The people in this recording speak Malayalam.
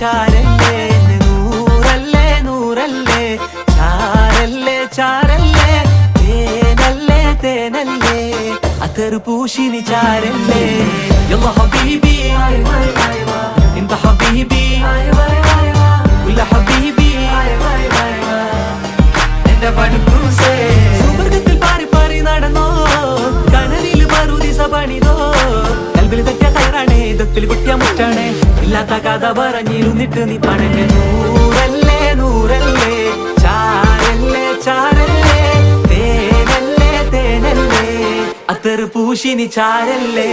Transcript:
ചാരല്ലേ നൂറല്ലേ നൂറല്ലേ ചാരല്ലേ ചാരല്ലേ തേനല്ലേ തേനല്ലേ അത്തറ് പൂശിനി ചാരല്ലേ യല്ലാ ഹബീബി انت حبيبي كل حبيبي എന്റെ പണിക്കൂസേ സുവർഗത്തിൽ പാറി പാറി നടന്നോ കനലിൽ പറുദിസ പണിതോ കൽബിൽ തെറ്റിയ കയറാണേ ദത്തിൽ കുട്ടിയ മുറ്റാണേ ഇല്ലാത്ത കഥ പറഞ്ഞിരുന്നിട്ട് നീ പണങ്ങ നൂറല്ലേ നൂറല്ലേ ചാരല്ലേ ചാരല്ലേ തേനല്ലേ തേനല്ലേ അത്തറ് പൂശിനി ചാരല്ലേ